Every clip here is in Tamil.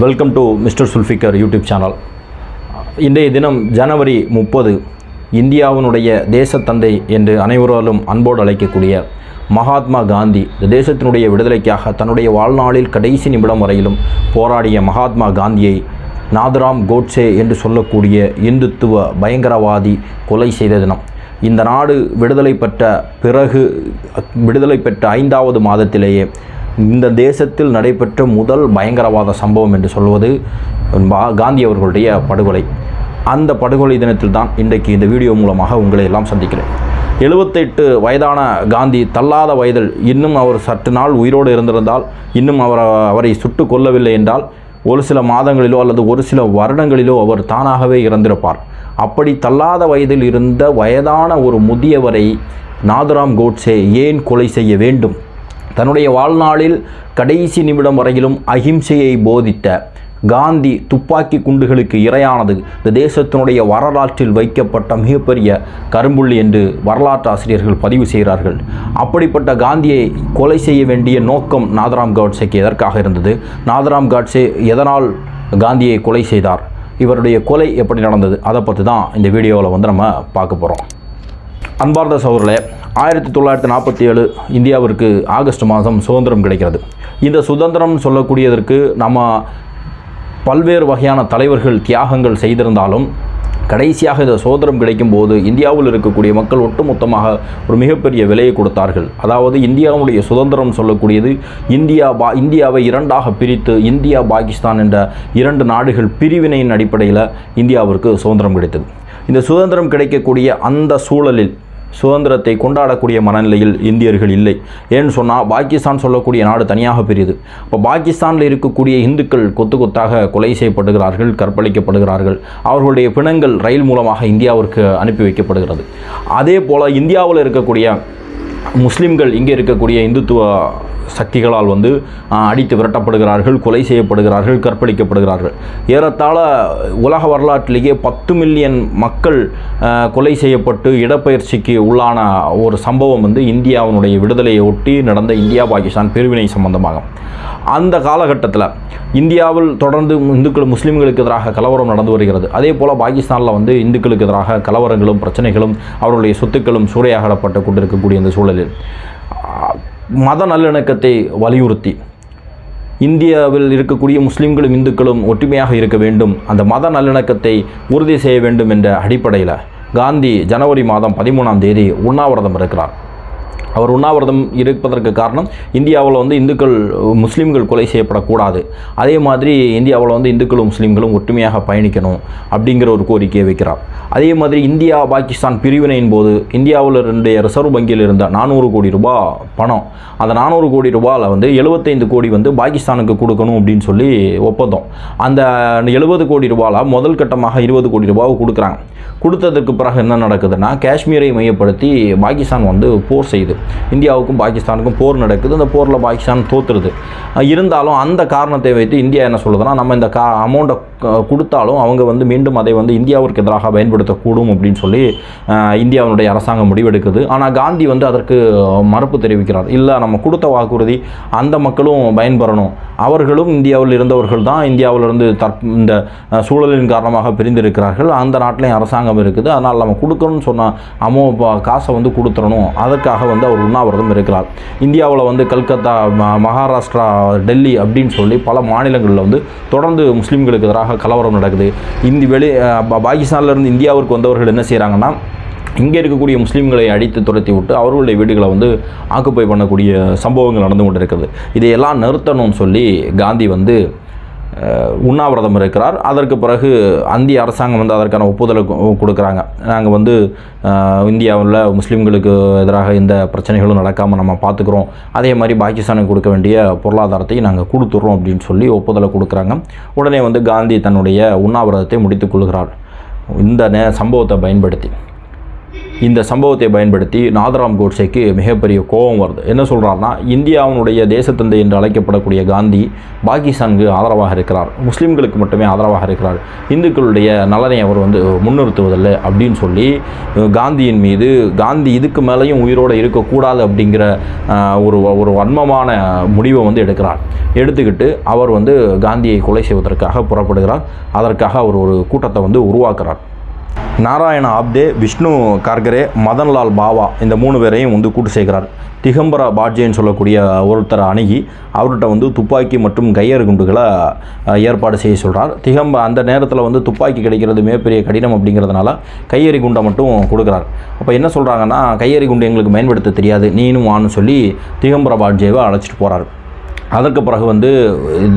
Welcome to mister Zulfiqar YouTube channel. இன்றைய தினம் ஜனவரி 30, இந்தியாவினுடைய தேசத்தந்தை என்று அனைவராலும் அன்போடு அழைக்கக்கூடிய மகாத்மா காந்தி இந்த தேசத்தினுடைய விடுதலைக்காக தன்னுடைய வாழ்நாளில் கடைசி நிமிடம் வரையிலும் போராடிய மகாத்மா காந்தியை நாதுராம் கோட்சே என்று சொல்லக்கூடிய இந்துத்துவ பயங்கரவாதி கொலை செய்த தினம். இந்த நாடு விடுதலை பெற்ற 5வது மாதத்திலேயே இந்த தேசத்தில் நடைபெற்ற முதல் பயங்கரவாத சம்பவம் என்று சொல்வது காந்தி அவர்களுடைய படுகொலை. அந்த படுகொலை தினத்தில் தான் இன்றைக்கு இந்த வீடியோ மூலமாக உங்களை எல்லாம் சந்திக்கிறேன். 78 வயதான காந்தி தள்ளாத வயதில் இன்னும் அவர் சற்று நாள் உயிரோடு இருந்திருந்தால், இன்னும் அவரை சுட்டு கொல்லவில்லை என்றால் ஒரு சில மாதங்களிலோ அல்லது ஒரு சில வருடங்களிலோ அவர் தானாகவே இறந்திருப்பார். அப்படி தள்ளாத வயதில் இருந்த வயதான ஒரு முதியவரை நாதுராம் கோட்சே ஏன் கொலை செய்ய வேண்டும்? தன்னுடைய வாழ்நாளில் கடைசி நிமிடம் வரையிலும் அகிம்சையை போதித்த காந்தி துப்பாக்கி குண்டுகளுக்கு இரையானது இந்த தேசத்தினுடைய வரலாற்றில் வைக்கப்பட்ட மிகப்பெரிய கரும்புள்ளி என்று வரலாற்று ஆசிரியர்கள் பதிவு செய்கிறார்கள். அப்படிப்பட்ட காந்தியை கொலை செய்ய வேண்டிய நோக்கம் நாதுராம் கோட்சேக்கு எதற்காக இருந்தது? நாதுராம் கோட்சே எதனால் காந்தியை கொலை செய்தார்? இவருடைய கொலை எப்படி நடந்தது? அதை பற்றி தான் இந்த வீடியோவில் நம்ம பார்க்க போகிறோம். அன்பார்ந்த சகோதரர்களே, 1947 இந்தியாவிற்கு ஆகஸ்ட் மாதம் சுதந்திரம் கிடைக்கிறது. இந்த சுதந்திரம் சொல்லக்கூடியதற்கு நம்ம பல்வேறு வகையான தலைவர்கள் தியாகங்கள் செய்திருந்தாலும் கடைசியாக இந்த சுதந்திரம் கிடைக்கும் போது இந்தியாவில் இருக்கக்கூடிய மக்கள் ஒட்டுமொத்தமாக ஒரு மிகப்பெரிய விலையை கொடுத்தார்கள். அதாவது இந்தியாவுடைய சுதந்திரம் சொல்லக்கூடியது இந்தியாவை இரண்டாக பிரித்து இந்தியா பாகிஸ்தான் என்ற 2 நாடுகள் பிரிவினையின் அடிப்படையில் இந்தியாவிற்கு சுதந்திரம் கிடைத்தது. இந்த சுதந்திரம் கிடைக்கக்கூடிய அந்த சூழலில் சுதந்திரத்தை கொண்டாடக்கூடிய மனநிலையில் இந்தியர்கள் இல்லை. ஏன்னு சொன்னால் பாகிஸ்தான் சொல்லக்கூடிய நாடு தனியாக பிரியுது. இப்போ பாகிஸ்தானில் இருக்கக்கூடிய இந்துக்கள் கொத்து கொத்தாக கொலை செய்யப்படுகிறார்கள், கற்பழிக்கப்படுகிறார்கள். அவர்களுடைய பிணங்கள் ரயில் மூலமாக இந்தியாவிற்கு அனுப்பி வைக்கப்படுகிறது. அதே போல் இந்தியாவில் இருக்கக்கூடிய முஸ்லீம்கள் இங்கே இருக்கக்கூடிய இந்துத்துவ சக்திகளால் அடித்து விரட்டப்படுகிறார்கள், கொலை செய்யப்படுகிறார்கள், கற்பழிக்கப்படுகிறார்கள். ஏறத்தாழ உலக வரலாற்றிலேயே 10 மில்லியன் மக்கள் கொலை செய்யப்பட்டு இடப்பெயர்ச்சிக்கு உள்ளான ஒரு சம்பவம் இந்தியாவினுடைய விடுதலையை ஒட்டி நடந்த இந்தியா பாகிஸ்தான் பிரிவினை சம்பந்தமாக. அந்த காலகட்டத்தில் இந்தியாவில் தொடர்ந்து முஸ்லீம்களுக்கு எதிராக கலவரம் நடந்து வருகிறது. அதே போல் பாகிஸ்தானில் இந்துக்களுக்கு எதிராக கலவரங்களும் பிரச்சனைகளும் அவர்களுடைய சொத்துக்களும் சூறையாடப்பட்டு கொண்டிருக்கக்கூடிய இந்த சூழலில் மத நல்லிணக்கத்தை வலியுறுத்தி இந்தியாவில் இருக்கக்கூடிய முஸ்லீம்களும் இந்துக்களும் ஒற்றுமையாக இருக்க வேண்டும், அந்த மத நல்லிணக்கத்தை உறுதி செய்ய வேண்டும் என்ற அடிப்படையில் காந்தி ஜனவரி மாதம் 13ஆம் தேதி உண்ணாவிரதம் இருக்கிறார். அவர் உண்ணாவிரதம் இருப்பதற்கு காரணம் இந்தியாவில் இந்துக்கள் முஸ்லீம்கள் கொலை செய்யப்படக்கூடாது, அதே மாதிரி இந்தியாவில் இந்துக்களும் முஸ்லீம்களும் ஒற்றுமையாக பயணிக்கணும் அப்படிங்கிற ஒரு கோரிக்கையை வைக்கிறார். அதே மாதிரி இந்தியா பாகிஸ்தான் பிரிவினையின் போது இந்தியாவில் ரிசர்வ் வங்கியில் இருந்த 400 கோடி ரூபாய் பணம், அந்த 400 கோடி ரூபாயில் 75 கோடி பாகிஸ்தானுக்கு கொடுக்கணும் அப்படின்னு சொல்லி ஒப்பந்தம். அந்த 70 கோடி ரூபாயில் முதல் கட்டமாக 20 கோடி ரூபாவை கொடுக்குறாங்க. கொடுத்ததுக்கு பிறகு என்ன நடக்குதுன்னா, காஷ்மீரை மையப்படுத்தி பாகிஸ்தான் போர் செய்யுது. இந்தியாவுக்கும் பாகிஸ்தானுக்கும் போர் நடக்குது. அந்த போரில் பாகிஸ்தான் தோற்றுருது. இருந்தாலும் அந்த காரணத்தை வைத்து இந்தியா என்ன சொல்லுதுன்னா, நம்ம இந்த அமௌண்ட்டை கொடுத்தாலும் அவங்க மீண்டும் அதை இந்தியாவிற்கு எதிராக பயன்படுத்தக்கூடும் அப்படின்னு சொல்லி இந்தியாவினுடைய அரசாங்கம் முடிவெடுக்குது. ஆனால் காந்தி அதற்கு மறுப்பு தெரிவிக்கிறார். இல்லை, நம்ம கொடுத்த வாக்குறுதி அந்த மக்களும் பயன்பெறணும், அவர்களும் இந்தியாவில் இருந்தவர்கள் தான் இந்தியாவிலிருந்து இந்த சூழலின் காரணமாக பிரிந்திருக்கிறார்கள், அந்த நாட்டிலையும் அரசாங்கம் இருக்குது, அதனால் நம்ம கொடுக்கணும்னு சொன்ன காசை கொடுத்துடணும். அதற்காக அவர் உண்ணாவிரதம் இருக்கிறார். இந்தியாவில் கல்கத்தா, மகாராஷ்டிரா, டெல்லி அப்படின்னு சொல்லி பல மாநிலங்களில் தொடர்ந்து முஸ்லீம்களுக்கு எதிராக கலவரம் நடக்குது. பாகிஸ்தானிலிருந்து இந்தியாவிற்கு வந்தவர்கள் என்ன செய்கிறாங்கன்னா, இங்கே இருக்கக்கூடிய முஸ்லீம்களை அடித்து துரத்தி விட்டு அவர்களுடைய வீடுகளை ஆக்குப்பை பண்ணக்கூடிய சம்பவங்கள் நடந்து கொண்டு இருக்கிறது. இதையெல்லாம் நிறுத்தணும்னு சொல்லி காந்தி உண்ணாவிரதம் இருக்கிறார். அதற்கு பிறகு இந்திய அரசாங்கம் அதற்கான ஒப்புதலை கொடுக்குறாங்க. நாங்கள் இந்தியாவில் முஸ்லீம்களுக்கு எதிராக எந்த பிரச்சனைகளும் நடக்காமல் நம்ம பார்த்துக்குறோம், அதே மாதிரி பாகிஸ்தானுக்கு கொடுக்க வேண்டிய பொருளாதாரத்தை நாங்கள் கொடுத்துட்றோம் அப்படின்னு சொல்லி ஒப்புதலை கொடுக்குறாங்க. உடனே காந்தி தன்னுடைய உண்ணாவிரதத்தை முடித்துக் கொள்கிறார். இந்த சம்பவத்தை பயன்படுத்தி இந்த சம்பவத்தை பயன்படுத்தி நாதராம் கோட்சேக்கு மிகப்பெரிய கோபம் வருது. என்ன சொல்கிறாருன்னா, இந்தியாவினுடைய தேசத்தந்தை என்று அழைக்கப்படக்கூடிய காந்தி பாகிஸ்தானுக்கு ஆதரவாக இருக்கிறார், முஸ்லீம்களுக்கு மட்டுமே ஆதரவாக இருக்கிறார், இந்துக்களுடைய நலனை அவர் முன்னிறுத்துவதில்லை அப்படின்னு சொல்லி காந்தியின் மீது காந்தி இதுக்கு மேலேயும் உயிரோடு இருக்கக்கூடாது அப்படிங்கிற ஒரு வன்மமான முடிவை எடுக்கிறார். எடுத்துக்கிட்டு அவர் காந்தியை கொலை செய்வதற்காக புறப்படுகிறார். அதற்காக அவர் ஒரு கூட்டத்தை உருவாக்குறார். நாராயண ஆப்தே, விஷ்ணு கார்கரே, மதன்லால் பாவா இந்த 3 பேரையும் கூட்டு சேர்க்கிறார். திகம்பர பாட்ஜேன்னு சொல்லக்கூடிய ஒருத்தரை அணுகி அவர்கிட்ட துப்பாக்கி மற்றும் கையறு குண்டுகளை ஏற்பாடு செய்ய சொல்கிறார். அந்த நேரத்தில் துப்பாக்கி கிடைக்கிறது மிகப்பெரிய கடினம் அப்படிங்கிறதுனால கையெறி குண்டை மட்டும் கொடுக்குறார். அப்போ என்ன சொல்கிறாங்கன்னா, கையெறி குண்டு எங்களுக்கு பயன்படுத்த தெரியாது, நீனும் வான்னு சொல்லி திகம்பர பாட்ஜேவை அழைச்சிட்டு போகிறார். அதற்கு பிறகு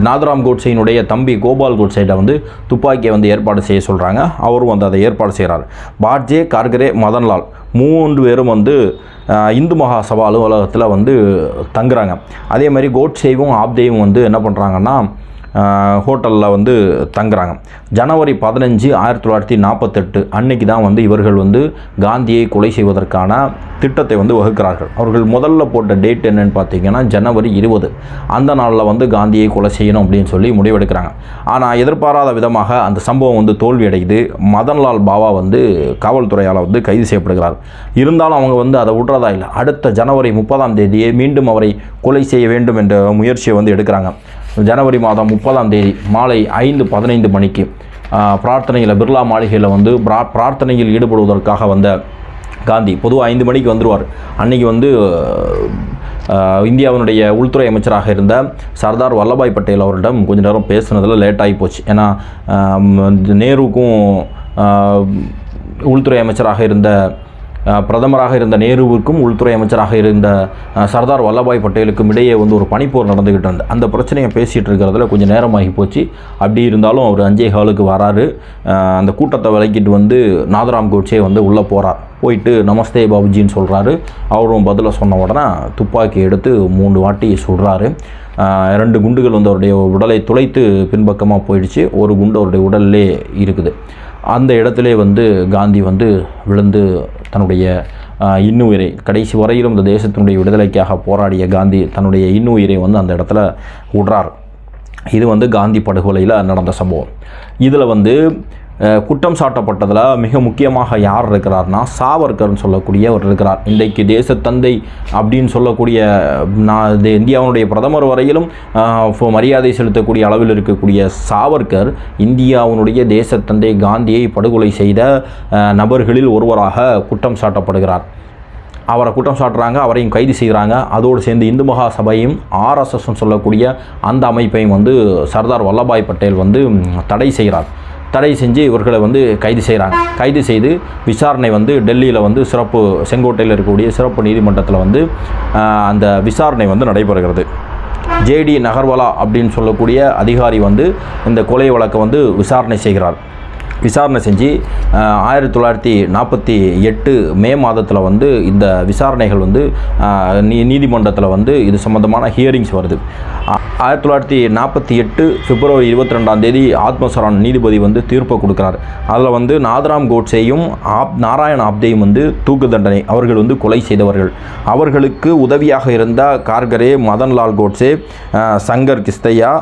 நாதராம் கோட்சேயினுடைய தம்பி கோபால் கோட்சேட்ட துப்பாக்கியை ஏற்பாடு செய்ய சொல்கிறாங்க. அவரும் அதை ஏற்பாடு செய்கிறார். பாட்ஜே, கார்கரே, மதன்லால் 3 பேரும் இந்து மகாசபா அலுவலகத்தில் தங்குறாங்க. அதே மாதிரி கோட்சேவும் ஆப்தேவும் என்ன பண்ணுறாங்கன்னா ஹோட்டலில் தங்குறாங்க. ஜனவரி 15, 1948 அன்னைக்கு தான் இவர்கள் காந்தியை கொலை செய்வதற்கான திட்டத்தை வகுக்கிறார்கள். அவர்கள் முதல்ல போட்ட டேட் என்னன்னு பார்த்தீங்கன்னா ஜனவரி 20. அந்த நாளில் காந்தியை கொலை செய்யணும் அப்படின்னு சொல்லி முடிவெடுக்கிறாங்க. ஆனால் எதிர்பாராத விதமாக அந்த சம்பவம் தோல்வியடையுது. மதன்லால் பாவா காவல்துறையால் கைது செய்யப்படுகிறார். இருந்தாலும் அவங்க அதை விடுறதா இல்லை. அடுத்த ஜனவரி 30ஆம் தேதியே மீண்டும் அவரை கொலை செய்ய வேண்டும் என்ற முயற்சியை எடுக்கிறாங்க. ஜனவரி மாதம் 30ஆம் தேதி மாலை 5:15 மணிக்கு பிரார்த்தனையில் பிர்லா மாளிகையில் பிரார்த்தனையில் ஈடுபடுவதற்காக வந்த காந்தி பொதுவாக 5 மணிக்கு வந்துடுவார். அன்றைக்கி இந்தியாவினுடைய உள்துறை அமைச்சராக இருந்த சர்தார் வல்லபாய் பட்டேல் அவரிடம் கொஞ்ச நேரம் பேசுனதில் லேட் ஆகி போச்சு. ஏன்னா நேருக்கும் உள்துறை அமைச்சராக இருந்த பிரதமராக இருந்த நேருவுக்கும் உள்துறை அமைச்சராக இருந்த சர்தார் வல்லபாய் பட்டேலுக்கும் இடையே ஒரு பனிப்போர் நடந்துக்கிட்டு இருந்தது. அந்த பிரச்சனையை பேசிகிட்டு இருக்கிறதுல கொஞ்சம் நேரமாகி போச்சு. அப்படி இருந்தாலும் அவர் 5:15 வராரு. அந்த கூட்டத்தை விலக்கிட்டு நாதராம் கோட்சே உள்ளே போகிறார். போயிட்டு நமஸ்தே பாபுஜின்னு சொல்கிறாரு. அவரும் பதிலை சொன்ன உடனே துப்பாக்கி எடுத்து 3 வாட்டி சுடுறாரு. 2 குண்டுகள் அவருடைய உடலை துளைத்து பின்பக்கமாக போயிடுச்சு. ஒரு குண்டு அவருடைய உடல்லே இருக்குது. அந்த இடத்துல காந்தி விழுந்து தன்னுடைய இன்னுயிரை கடைசி வரையிலும் இந்த தேசத்தினுடைய விடுதலைக்காக போராடிய காந்தி தன்னுடைய இன்னுயிரை அந்த இடத்துல விடுறார். இது காந்தி படுகொலையில் நடந்த சம்பவம். இதில் குற்றம் சாட்டப்பட்டதில் மிக முக்கியமாக யார் இருக்கிறார்னா சாவர்கர்னு சொல்லக்கூடியவர் இருக்கிறார். இன்றைக்கு தேசத்தந்தை அப்படின்னு சொல்லக்கூடிய இந்தியாவுடைய பிரதமர் வரையிலும் மரியாதை செலுத்தக்கூடிய அளவில் இருக்கக்கூடிய சாவர்கர் இந்தியாவுடைய தேசத்தந்தை காந்தியை படுகொலை செய்த நபர்களில் ஒருவராக குற்றம் சாட்டப்படுகிறார். அவரை குற்றம் சாட்டுறாங்க, அவரையும் கைது செய்கிறாங்க. அதோடு சேர்ந்து இந்து மகா சபையும் RSSன்னு சொல்லக்கூடிய அந்த அமைப்பையும் சர்தார் வல்லபாய் பட்டேல் தடை செய்கிறார். தடை செஞ்சு இவர்களை கைது செய்கிறாங்க. கைது செய்து விசாரணை டெல்லியில் சிறப்பு செங்கோட்டையில் இருக்கக்கூடிய சிறப்பு நீதிமன்றத்தில் அந்த விசாரணை நடைபெறுகிறது. JD நகர்வாலா அப்படின்னு சொல்லக்கூடிய அதிகாரி இந்த கொலை வழக்கை விசாரணை செய்கிறார். விசாரணை செஞ்சு 1948 மே மாதத்தில் இந்த விசாரணைகள் நீதிமன்றத்தில் இது சம்பந்தமான ஹியரிங்ஸ் வருது. 1948 பிப்ரவரி 22ஆம் தேதி ஆத்மசரண் நீதிபதி தீர்ப்பை கொடுக்குறார். அதில் நாதராம் கோட்சேயும் நாராயண ஆப்தேயும் தூக்கு தண்டனை. அவர்கள் கொலை செய்தவர்கள். அவர்களுக்கு உதவியாக இருந்த கார்கரே, மதன்லால் கோட்சே, சங்கர் கிஸ்தையா,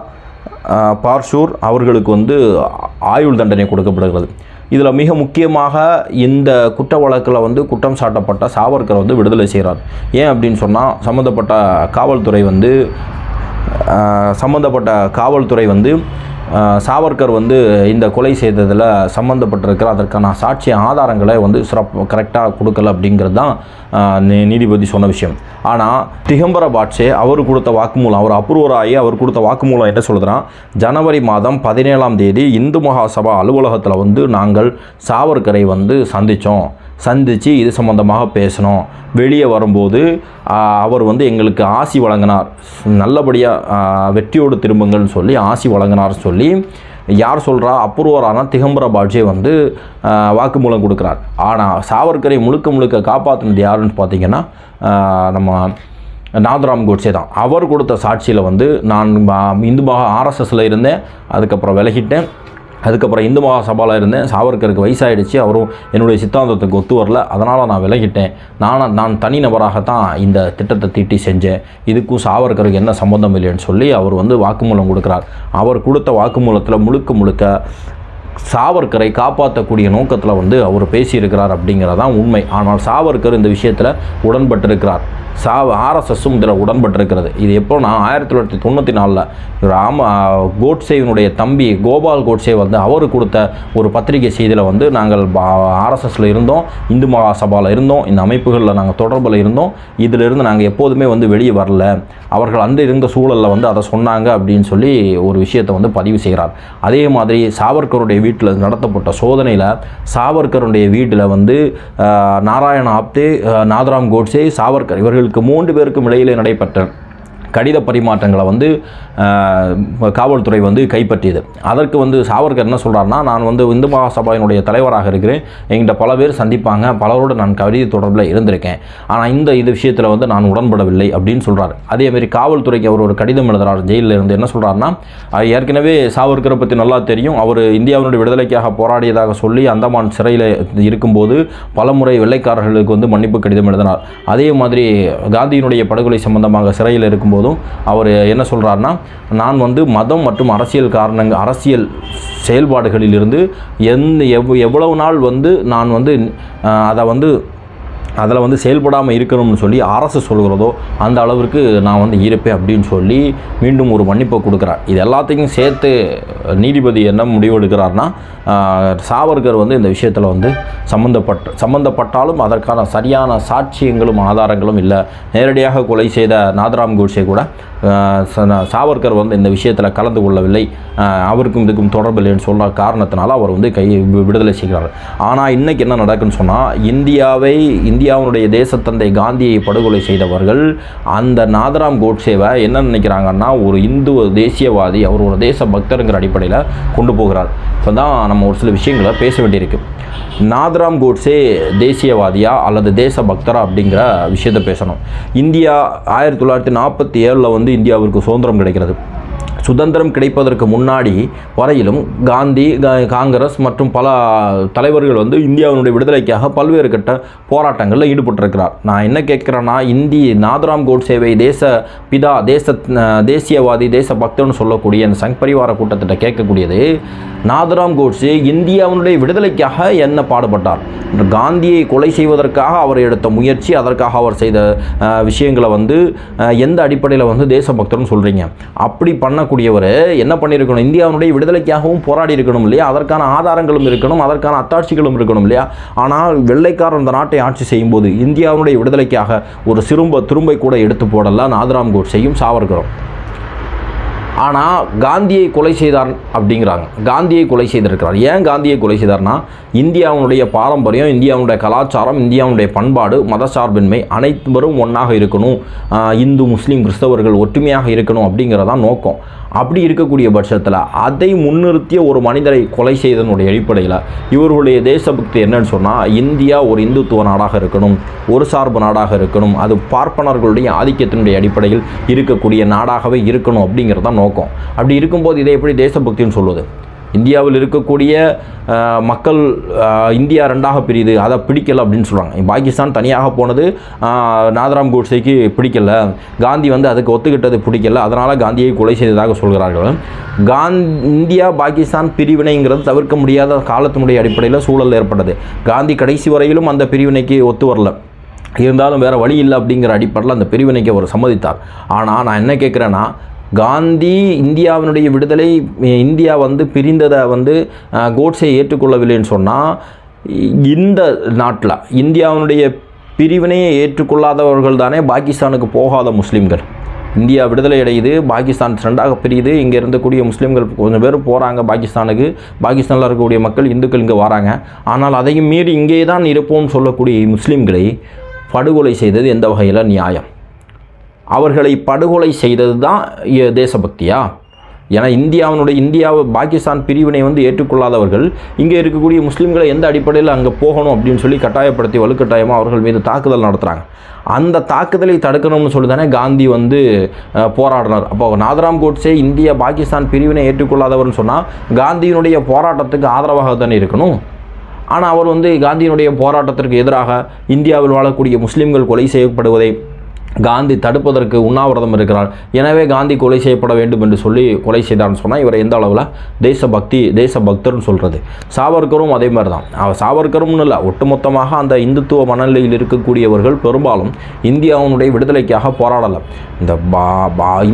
பார்ஷூர் அவர்களுக்கு ஆயுள் தண்டனை கொடுக்கப்படுகிறது. இதில் மிக முக்கியமாக இந்த குற்ற வழக்கில் குற்றம் சாட்டப்பட்ட சாவர்கர் விடுதலை செய்கிறார். ஏன் அப்படின்னு சொன்னால் சம்மந்தப்பட்ட காவல்துறை சாவர்கர் இந்த கொலை செய்ததில் சம்மந்தப்பட்டிருக்கிற அதற்கான சாட்சிய ஆதாரங்களை கரெக்டாக கொடுக்கல அப்படிங்கிறது தான் நீதிபதி சொன்ன விஷயம். ஆனால் திகம்பர பாட்சே அவர் கொடுத்த வாக்குமூலம், அவர் அப்ரூவராகி அவர் கொடுத்த வாக்குமூலம் என்ன சொல்லுதுன்னா, ஜனவரி மாதம் 17ஆம் தேதி இந்து மகாசபா அலுவலகத்தில் நாங்கள் சாவர்கரை சந்தித்து இது சம்பந்தமாக பேசணும். வெளியே வரும்போது அவர் எங்களுக்கு ஆசி வழங்கினார், நல்லபடியாக வெற்றியோடு திரும்புங்கள்னு சொல்லி ஆசி வழங்கினார் சொல்லி யார் சொல்கிறா, அப்ரூவரான திகம்பர பாட்சே வாக்குமூலம் கொடுக்குறார். ஆனால் சாவர்கரை முழுக்க காப்பாற்றினது யாருன்னு பார்த்தீங்கன்னா நம்ம நாதராம் கோட்சே தான். அவர் கொடுத்த சாட்சியில் நான் இந்து RSSல இருந்தேன், அதுக்கப்புறம் விலகிட்டேன், அதுக்கப்புறம் இந்து மகாசபாவில் இருந்தேன். சாவர்கருக்கு வயசாகிடுச்சு, அவரும் என்னுடைய சித்தாந்தத்துக்கு ஒத்து வரல, அதனால் நான் விலகிட்டேன். நான் தனிநபராகத்தான் இந்த திட்டத்தை தீட்டி செஞ்சேன், இதுக்கும் சாவர்கருக்கு என்ன சம்மந்தம் இல்லைன்னு சொல்லி அவர் வந்து வாக்குமூலம் கொடுக்குறார். அவர் கொடுத்த வாக்குமூலத்தில் முழுக்க சாவர்கரை காப்பாற்றக்கூடிய நோக்கத்தில் வந்து அவர் பேசியிருக்கிறார் அப்படிங்கிறதான் உண்மை. ஆனால் சாவர்கர் இந்த விஷயத்தில் உடன்பட்டிருக்கிறார். ஆர்எஸ்எஸும் இதில் உடன்பட்டிருக்கிறது. இது எப்போனா 1994 கோட்சேவினுடைய தம்பி கோபால் கோட்சே வந்து அவர் கொடுத்த ஒரு பத்திரிகை செய்தியில் வந்து நாங்கள் ஆர்எஸ்எஸில் இருந்தோம், இந்து மகாசபாவில் இருந்தோம், இந்த அமைப்புகளில் நாங்கள் தொடர்பில் இருந்தோம், இதிலிருந்து நாங்கள் எப்போதுமே வந்து வெளியே வரல, அவர்கள் அந்த இருந்த சூழலில் வந்து அதை சொன்னாங்க அப்படின்னு சொல்லி ஒரு விஷயத்தை வந்து பதிவு செய்கிறார். அதே மாதிரி சாவர்கருடைய வீட்டில் நடத்தப்பட்ட சோதனையில் சாவர்கருடைய வீட்டில் வந்து நாராயண ஆப்தே, நாதராம் கோட்சே, சாவர்கர் இவர்களுக்கு 3 பேருக்கும் இடையிலே நடைபெற்ற கடித பரிமாற்றங்களை வந்து காவல்துறை வந்து கைப்பற்றியது. அதற்கு வந்து சாவர்கர் என்ன சொல்கிறாருன்னா, நான் வந்து இந்து மகாசபாவினுடைய தலைவராக இருக்கிறேன், எங்கிட்ட பல பேர் சந்திப்பாங்க, பலரோடு நான் கடித தொடர்பில் இருந்திருக்கேன், ஆனால் இந்த விஷயத்தில் வந்து நான் உடன்படவில்லை அப்படின்னு சொல்கிறார். அதேமாதிரி காவல்துறைக்கு அவர் ஒரு கடிதம் எழுதுகிறார் ஜெயிலில் இருந்து. என்ன சொல்கிறாருன்னா, ஏற்கனவே சாவர்கரை பற்றி நல்லா தெரியும், அவர் இந்தியாவினுடைய விடுதலைக்காக போராடியதாக சொல்லி அந்தமான் சிறையில் இருக்கும்போது பல முறை வெள்ளைக்காரர்களுக்கு வந்து மன்னிப்பு கடிதம் எழுதினார். அதே மாதிரி காந்தியினுடைய படுகொலை சம்பந்தமாக சிறையில் இருக்கும்போது அவர் என்ன சொல்கிறாருன்னா, நான் வந்து மதம் மற்றும் அரசியல் செயல்பாடுகளிலிருந்து எவ்வளவு நாள் வந்து நான் வந்து அதில் வந்து செயல்படாமல் இருக்கணும்னு சொல்லி அரசு சொல்கிறதோ அந்த அளவிற்கு நான் வந்து இருப்பேன் அப்படின்னு சொல்லி மீண்டும் ஒரு மன்னிப்பை கொடுக்குறார். இது எல்லாத்தையும் சேர்த்து நீதிபதி என்ன முடிவு எடுக்கிறார்னா, சாவர்கர் வந்து இந்த விஷயத்தில் வந்து சம்மந்தப்பட்டாலும் அதற்கான சரியான சாட்சியங்களும் ஆதாரங்களும் இல்லை. நேரடியாக கொலை செய்த நாதராம் கோட்சே கூட சாவர்கர் வந்து இந்த விஷயத்தில் கலந்து கொள்ளவில்லை, அவருக்கும் இதுக்கும் தொடர்பு இல்லைன்னு சொல்கிற காரணத்தினால அவர் வந்து விடுதலை செய்கிறார். ஆனால் இன்றைக்கி என்ன நடக்குன்னு சொன்னால், இந்தியாவுடைய தேசத்தந்தை காந்தியை படுகொலை செய்தவர்கள் அந்த நாதராம் கோட்சேவை என்ன நினைக்கிறாங்கன்னா, ஒரு இந்து தேசியவாதி, அவர் ஒரு தேச பக்தருங்கிற அடிப்படையில் கொண்டு போகிறார். இப்போ தான் நம்ம ஒரு சில விஷயங்களை பேச வேண்டியிருக்கு. நாதராம் கோட்சே தேசியவாதியா அல்லது தேச பக்தரா அப்படிங்கிற விஷயத்தை பேசணும். இந்தியா 1947 வந்து இந்தியாவிற்கு சுதந்திரம் கிடைக்கிறது. சுதந்திரம் கிடைப்பதற்கு முன்னாடி வரையிலும் காந்தி, காங்கிரஸ் மற்றும் பல தலைவர்கள் வந்து இந்தியாவினுடைய விடுதலைக்காக பல்வேறு கட்ட போராட்டங்களில் ஈடுபட்டிருக்கிறார். நான் என்ன கேட்குறேன்னா, நாதராம் கோட்சேவை தேசியவாதி, தேச பக்தன்னு சொல்லக்கூடிய அந்த சங் பரிவார கூட்டத்திட்ட கேட்கக்கூடியது, நாதராம் கோட்சே இந்தியாவினுடைய விடுதலைக்காக என்ன பாடுபட்டார்? காந்தியை கொலை செய்வதற்காக அவர் எடுத்த முயற்சி, அதற்காக அவர் செய்த விஷயங்களை வந்து எந்த அடிப்படையில் வந்து தேசபக்தர்னு சொல்கிறீங்க? அப்படி பண்ணக்கூடியவர் என்ன பண்ணியிருக்கணும்? இந்தியாவுடைய விடுதலைக்காகவும் போராடி இருக்கணும் இல்லையா? அதற்கான ஆதாரங்களும் இருக்கணும், அதற்கான அத்தாட்சிகளும் இருக்கணும் இல்லையா? ஆனால் வெள்ளைக்காரன் இந்த நாட்டை ஆட்சி செய்யும்போது இந்தியாவுடைய விடுதலைக்காக ஒரு துரும்பை கூட எடுத்து போடல நாதராம் கோட்சேயும் சாவர்கரும். ஆனால் காந்தியை கொலை செய்தார் அப்படிங்கிறாங்க. காந்தியை கொலை செய்திருக்கிறார். ஏன் காந்தியை கொலை செய்தார்னா, இந்தியாவுடைய பாரம்பரியம், இந்தியாவுடைய கலாச்சாரம், இந்தியாவுடைய பண்பாடு, மதசார்பின்மை அனைவரும் ஒன்றாக இருக்கணும், இந்து முஸ்லீம் கிறிஸ்தவர்கள் ஒற்றுமையாக இருக்கணும் அப்படிங்கிறதான் நோக்கம். அப்படி இருக்கக்கூடிய பட்சத்தில் அதை முன்னிறுத்திய ஒரு மனிதரை கொலை செய்ததனுடைய அடிப்படையில் இவர்களுடைய தேசபக்தி என்னன்னு சொன்னால், இந்தியா ஒரு இந்துத்துவ நாடாக இருக்கணும், ஒரு சார்பு நாடாக இருக்கணும், அது பார்ப்பனர்களுடைய ஆதிக்கத்தினுடைய அடிப்படையில் இருக்கக்கூடிய நாடாகவே இருக்கணும் அப்படிங்கிறது தான் நோக்கம். அப்படி இருக்கும்போது இதை எப்படி தேசபக்தின்னு சொல்லுவது? இந்தியாவில் இருக்கக்கூடிய மக்கள் இந்தியா ரெண்டாக பிரியுது, அதை பிடிக்கலை அப்படின்னு சொல்கிறாங்க. பாகிஸ்தான் தனியாக போனது நாதராம் கோட்சேக்கு பிடிக்கலை, காந்தி வந்து அதுக்கு ஒத்துக்கிட்டது பிடிக்கலை, அதனால் காந்தியை கொலை செய்ததாக சொல்கிறார்கள். இந்தியா பாகிஸ்தான் பிரிவினைங்கிறது தவிர்க்க முடியாத காலத்தினுடைய அடிப்படையில் சூழல் ஏற்பட்டது. காந்தி கடைசி வரையிலும் அந்த பிரிவினைக்கு ஒத்து வரல, இருந்தாலும் வேறு வழி இல்லை அப்படிங்கிற அடிப்படையில் அந்த பிரிவினைக்கு அவர் சம்மதித்தார். ஆனால் நான் என்ன கேட்குறேன்னா, காந்தி இந்தியாவினுடைய விடுதலை, இந்தியா வந்து பிரிந்ததை வந்து கோட்சே ஏற்றுக்கொள்ளவில்லைன்னு சொன்னால், இந்த நாட்டில் இந்தியாவினுடைய பிரிவினையை ஏற்றுக்கொள்ளாதவர்கள் தானே பாகிஸ்தானுக்கு போகாத முஸ்லீம்கள். இந்தியா விடுதலை அடையுது, பாகிஸ்தான் ரெண்டாக பிரியுது, இங்கே இருந்தக்கூடிய முஸ்லீம்கள் கொஞ்சம் பேர் போகிறாங்க பாகிஸ்தானுக்கு, பாகிஸ்தானில் இருக்கக்கூடிய மக்கள் இந்துக்கள் இங்கே வராங்க. ஆனால் அதையும் மீறி இங்கே தான் இருப்போம்னு சொல்லக்கூடிய முஸ்லீம்களை படுகொலை செய்தது எந்த வகையில் நியாயம்? அவர்களை படுகொலை செய்தது தான் தேசபக்தியா? ஏன்னா இந்தியாவை பாகிஸ்தான் பிரிவினை வந்து ஏற்றுக்கொள்ளாதவர்கள் இங்கே இருக்கக்கூடிய முஸ்லீம்களை எந்த அடிப்படையில் அங்கே போகணும் அப்படின்னு சொல்லி கட்டாயப்படுத்தி வலுக்கட்டாயமாக அவர்கள் மீது தாக்குதல் நடத்துகிறாங்க. அந்த தாக்குதலை தடுக்கணும்னு சொல்லி தானே காந்தி வந்து போராடினார். அப்போ நாதராம் கோட்சே இந்தியா பாகிஸ்தான் பிரிவினை ஏற்றுக்கொள்ளாதவர்னு சொன்னால் காந்தியினுடைய போராட்டத்துக்கு ஆதரவாக தானே இருக்கணும். ஆனால் அவர் வந்து காந்தியினுடைய போராட்டத்திற்கு எதிராக இந்தியாவில் வாழக்கூடிய முஸ்லீம்கள் கொலை செய்யப்படுவதை காந்தி தடுப்பதற்கு உண்ணாவிரதம் இருக்கிறார். எனவே காந்தி கொலை செய்யப்பட வேண்டும் என்று சொல்லி கொலை செய்தார்னு சொன்னால் இவரை எந்த அளவில் தேசபக்தர்னு சொல்கிறது. சாவர்கரும் அதே மாதிரி தான். சாவர்கரும்னு இல்லை, ஒட்டுமொத்தமாக அந்த இந்துத்துவ மனநிலையில் இருக்கக்கூடியவர்கள் பெரும்பாலும் இந்தியாவினுடைய விடுதலைக்காக போராடலை. இந்த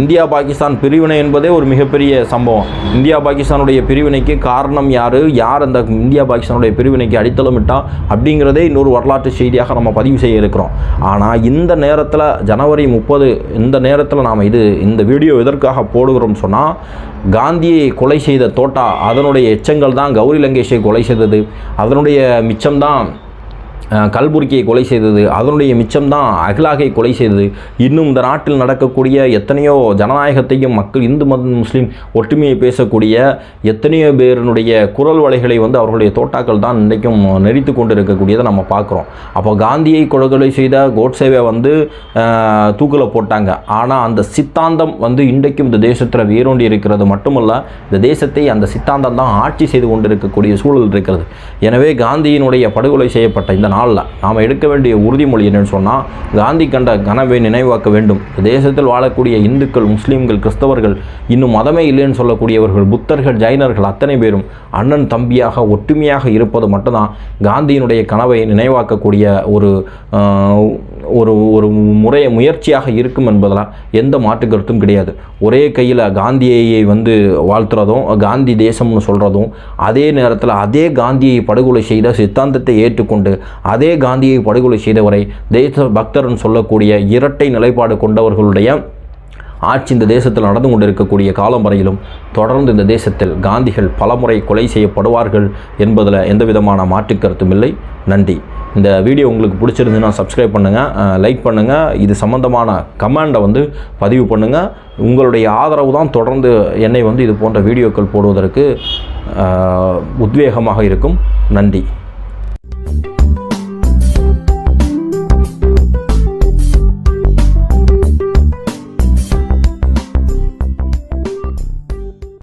இந்தியா பாகிஸ்தான் பிரிவினை என்பதே ஒரு மிகப்பெரிய சம்பவம். இந்தியா பாகிஸ்தானுடைய பிரிவினைக்கு காரணம் யார் அந்த இந்தியா பாகிஸ்தானுடைய பிரிவினைக்கு அடித்தளமிட்டா அப்படிங்கிறதே இன்னொரு வரலாற்று செய்தியாக நம்ம பதிவு செய்ய இருக்கிறோம். ஆனால் இந்த நேரத்தில் ஜனவரி 30 இந்த நேரத்தில் நாம் இந்த வீடியோ எதற்காக போடுகிறோம் சொன்னால், காந்தியை கொலை செய்த தோட்டா அதனுடைய எச்சங்கள் தான் கௌரி லங்கேஷை கொலை செய்தது, அதனுடைய மிச்சம்தான் கல்புர்கியை கொலை செய்தது, அதனுடைய மிச்சம்தான் அகிலாகை கொலை செய்தது. இன்னும் இந்த நாட்டில் நடக்கக்கூடிய எத்தனையோ ஜனநாயகத்தையும் மக்கள் இந்து முஸ்லீம் ஒற்றுமையை பேசக்கூடிய எத்தனையோ பேருடைய குரல் வலைகளை வந்து அவர்களுடைய தோட்டாக்கள் தான் இன்றைக்கும் நெறித்து கொண்டு இருக்கக்கூடியதை நம்ம பார்க்குறோம். அப்போ காந்தியை கொலை செய்த கோட்சேவை வந்து தூக்கில் போட்டாங்க. ஆனால் அந்த சித்தாந்தம் வந்து இன்றைக்கும் இந்த தேசத்தில் வேரூண்டி இருக்கிறது மட்டுமல்ல, இந்த தேசத்தை அந்த சித்தாந்தம் தான் ஆட்சி செய்து கொண்டிருக்கக்கூடிய சூழல் இருக்கிறது. எனவே காந்தியினுடைய படுகொலை செய்யப்பட்ட இந்த நாளில் நாம் எடுக்க வேண்டிய உறுதிமொழி என்னன்னு சொன்னால், காந்தி கண்ட கனவை நினைவாக்க வேண்டும். தேசத்தில் வாழக்கூடிய இந்துக்கள், முஸ்லீம்கள், கிறிஸ்தவர்கள், இன்னும் மதமே இல்லைன்னு சொல்லக்கூடியவர்கள், புத்தர்கள், ஜைனர்கள் அத்தனை பேரும் அண்ணன் தம்பியாக ஒற்றுமையாக இருப்பது மட்டும்தான் காந்தியினுடைய கனவை நினைவாக்கக்கூடிய ஒரு முயற்சியாக இருக்கும் என்பதில் எந்த மாற்று கருத்தும் கிடையாது. ஒரே கையில் காந்தியை வந்து வாழ்த்துறதும் காந்தி தேசம்னு சொல்கிறதும், அதே நேரத்தில் அதே காந்தியை படுகொலை செய்த சித்தாந்தத்தை ஏற்றுக்கொண்டு அதே காந்தியை படுகொலை செய்தவரை தேச பக்தர்னு சொல்லக்கூடிய இரட்டை நிலைப்பாடு கொண்டவர்களுடைய ஆட்சி இந்த தேசத்தில் நடந்து கொண்டிருக்கக்கூடிய காலம் வரையிலும் தொடர்ந்து இந்த தேசத்தில் காந்திகள் பலமுறை கொலை செய்யப்படுவார்கள் என்பதில் எந்த விதமான மாற்று கருத்தும் இல்லை. நன்றி. இந்த வீடியோ உங்களுக்கு பிடிச்சிருந்துன்னா சப்ஸ்கிரைப் பண்ணுங்கள், லைக் பண்ணுங்கள், இது சம்மந்தமான கமெண்டை வந்து பதிவு பண்ணுங்கள். உங்களுடைய ஆதரவு தான் தொடர்ந்து என்னை வந்து இது போன்ற வீடியோக்கள் போடுவதற்கு உத்வேகமாக இருக்கும். நன்றி.